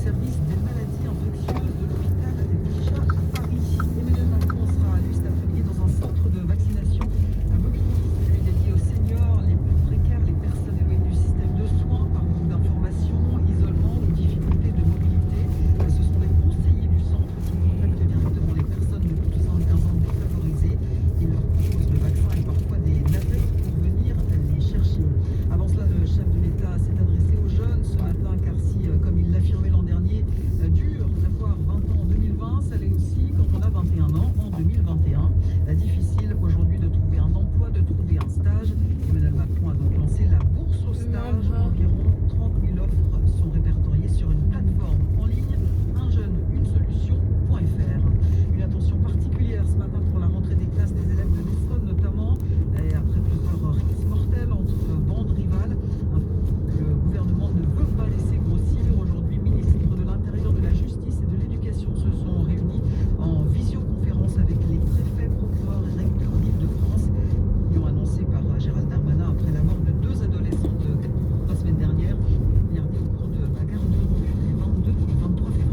service des maladies infectieuses de l'hôpital Bichat à Paris. Emmanuel Macron sera lui cet après-midi dans un centre de vaccination à Mobilier, dédié aux seniors les plus précaires, les personnes éloignées du système de soins par manque d'information, isolement ou difficultés de mobilité. Ce sont les conseillers du centre qui contactent directement les personnes de plus de 75 ans défavorisées. Ils leur proposent le vaccin et parfois des navettes pour venir les chercher. Avant cela, le chef de l'État s'est adressé aux jeunes ce matin, car si, comme il l'affirmait l'an dernier, dur d'avoir 20 ans en 2020, ça l'est aussi quand on a 21 ans en 2021. Difficile aujourd'hui de trouver un emploi, de trouver un stage. Emmanuel Macron a donc lancé la bourse au stage. Environ 30 000 offres sont répertoriées sur une plateforme en ligne, unjeune-une-solution.fr. Une attention particulière ce matin pour la rentrée des classes des élèves de l'Essonne notamment, et après plusieurs rixes mortelles entre bandes rivales. Le gouvernement ne veut pas laisser grossir. Aujourd'hui, ministre de l'Intérieur, de la Justice et de l'Éducation se sont réunis en visioconférence avec les préfets, procureurs et recteurs d'Île-de-France. Ils ont annoncé par Gérald Darmanin après la mort de deux adolescentes la semaine dernière, regardez au cours de bagarres de rue les 22 et 23 février.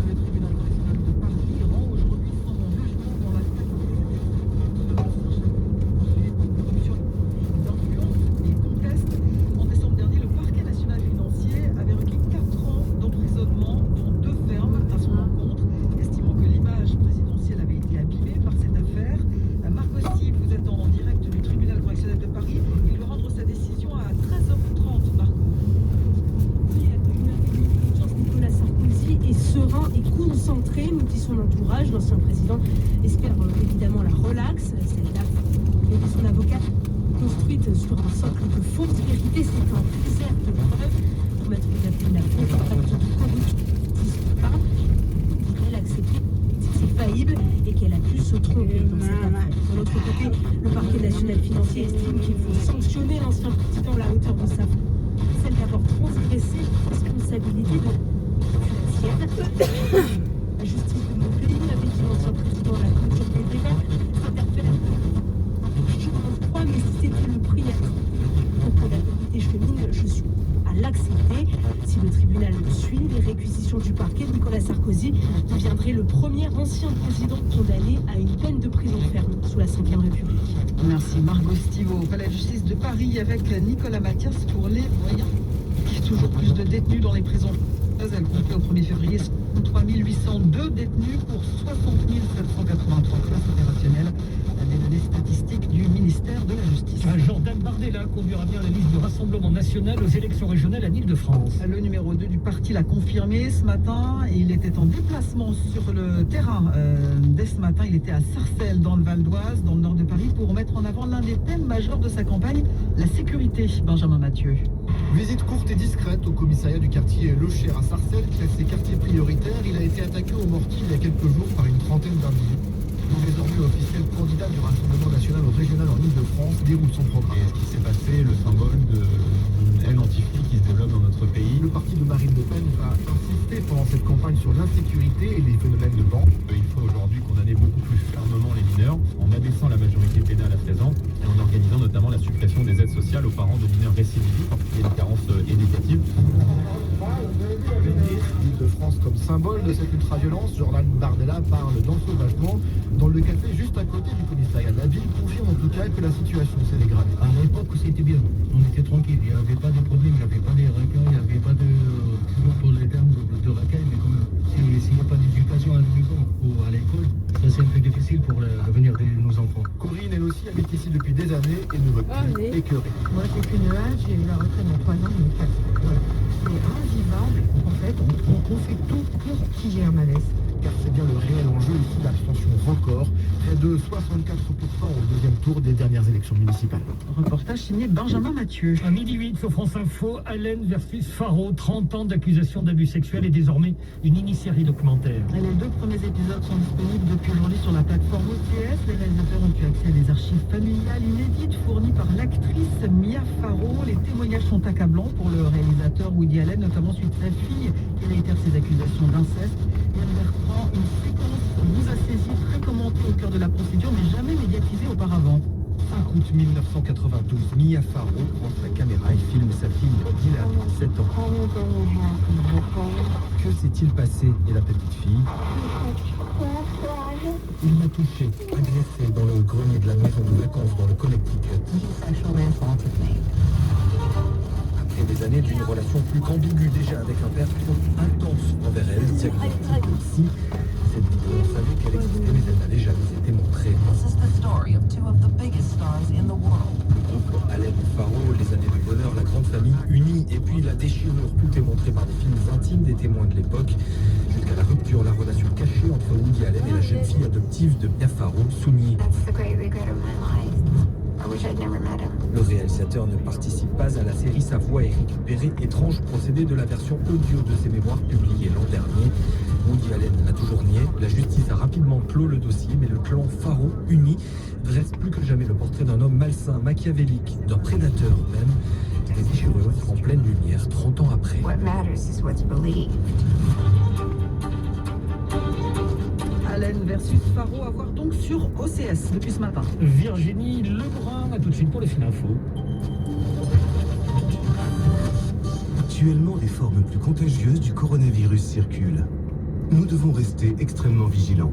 Le tribunal correctionnel de Paris rend aujourd'hui son jugement dans l'affaire de l'ancien chef de corruption d'influence et conteste. En décembre dernier, le parquet national financier avait requis 4 ans d'emprisonnement, dont 2 fermes à son encontre, estimant que l'image présidentielle avait été abîmée par cette affaire. Marc Bosti, vous êtes en direct du tribunal correctionnel de Paris. Il va rendre sa décision à 13h30, Marco. Nicolas Sarkozy est serein et concentré, nous dit son entourage. L'ancien président espère évidemment la relaxe. Cette date, mais son avocat, construite sur un socle de fausses vérités, c'est un désert de preuves pour mettre la faute en acte de corruption n'existe pas. Elle a accepté que c'est faillible et qu'elle a pu se tromper dans cette affaire. De l'autre côté, le parquet national financier estime qu'il faut sanctionner l'ancien président à la hauteur de sa faute, celle d'avoir transgressé les responsabilités financières. La justice de mon pays avait dit l'ancien président de la culture fédérale s'interpelle. Je ne crois, mais si c'était le prix pour que la vérité chemine, je suis à l'accepter. Si le tribunal suit les réquisitions du parquet, Nicolas Sarkozy deviendrait le premier ancien président condamné à une peine de prison ferme sous la Ve République. Merci Margot Stivo au Palais de justice de Paris avec Nicolas Mathias pour les moyens. Toujours plus de détenus dans les prisons. Elle comptait au 1er février 3 802 détenus pour 60 783 places opérationnelles. Des données statistiques du ministère de la Justice. Jordan Bardella conduira bien la liste du Rassemblement national aux élections régionales en Île-de-France. Le numéro 2 du parti l'a confirmé ce matin. Il était en déplacement sur le terrain. Dès ce matin, il était à Sarcelles, dans le Val d'Oise, dans le nord de Paris, pour mettre en avant l'un des thèmes majeurs de sa campagne, la sécurité. Benjamin Mathieu. Visite courte et discrète au commissariat du quartier Le Cher à Sarcelles, classé quartier prioritaire. Il a été attaqué au mortier il y a quelques jours par une trentaine d'individus. Désormais officiel candidat du Rassemblement national au régional en Île-de-France, déroule son programme. Et ce qui s'est passé, le symbole d'une haine anti-flic qui se développe dans notre pays. Le parti de Marine Le Pen va insister pendant cette campagne sur l'insécurité et les phénomènes de bande. Il faut aujourd'hui condamner beaucoup plus fermement les mineurs en abaissant la majorité pénale à 16 ans et en organisant notamment la suppression des aides sociales aux parents de mineurs récidivistes et une carence éducative. L'Île-de-France comme symbole de cette ultra-violence, Jordan Bardella parle d'ensauvagement. Dans le café juste à côté du commissariat, la ville confirme en tout cas que la situation s'est dégradée. À l'époque, c'était bien. On était tranquille. Il n'y avait pas de problème, il n'y avait pas de racailles, il n'y avait pas de... pour les termes de racailles, mais quand même, s'il n'y a pas d'éducation à la maison ou à l'école, ça c'est un peu difficile pour l'avenir de nos enfants. Corinne, elle aussi, habite ici depuis des années et ne veut plus écœurer. Moi, j'ai qu'une âge, j'ai eu la retraite dans 3 ans, mais c'est invivable. En fait, on fait tout pour qu'il y ait un malaise. Car c'est bien le réel enjeu ici, l'abstention record, près de 64% au deuxième tour des dernières élections municipales. Reportage signé Benjamin Mathieu. À 12h08 sur France Info, Allen versus Faro, 30 ans d'accusation d'abus sexuels et désormais une mini-série documentaire. Et les 2 premiers épisodes sont disponibles depuis aujourd'hui sur la plateforme OCS. Les réalisateurs ont eu accès à des archives familiales inédites fournies par l'actrice Mia Farrow. Les témoignages sont accablants pour le réalisateur Woody Allen, notamment suite à sa fille qui réitère ses accusations d'inceste. Yann Bertrand, une séquence vous a saisi, très commentée au cœur de la procédure, mais jamais médiatisée auparavant. 5 août 1992, Mia Farrow prend sa caméra et filme sa fille Dylan, 7 ans. Que s'est-il passé? Et la petite fille? Il m'a touché, agressé dans le grenier de la maison de vacances dans le Connecticut. Après des années d'une relation plus qu'ambiguë déjà avec un père trop intense envers elle, diagnostique aussi. Cette vidéo, on savait qu'elle existait mais elle n'avait jamais été montrée. Le couple Allen Farrow, les années de bonheur, la grande famille unie et puis la déchirure, tout est montré par des films intimes des témoins de l'époque. Jusqu'à la rupture, la relation cachée entre Woody Allen et la jeune fille adoptive de Mia Farrow, Souni. Le réalisateur ne participe pas à la série. Sa voix est récupérée, étrange procédé de la version audio de ses mémoires publiées l'an dernier. Woody Allen l'a toujours nié. La justice a rapidement clos le dossier, mais le clan Farrow uni dresse plus que jamais le portrait d'un homme malsain, machiavélique, d'un prédateur même. Des déchirures en pleine lumière 30 ans après. Allen versus Farrow à voir donc sur OCS depuis ce matin. Virginie Lebrun, à tout de suite pour les Fininfos. Actuellement, des formes plus contagieuses du coronavirus circulent. Nous devons rester extrêmement vigilants.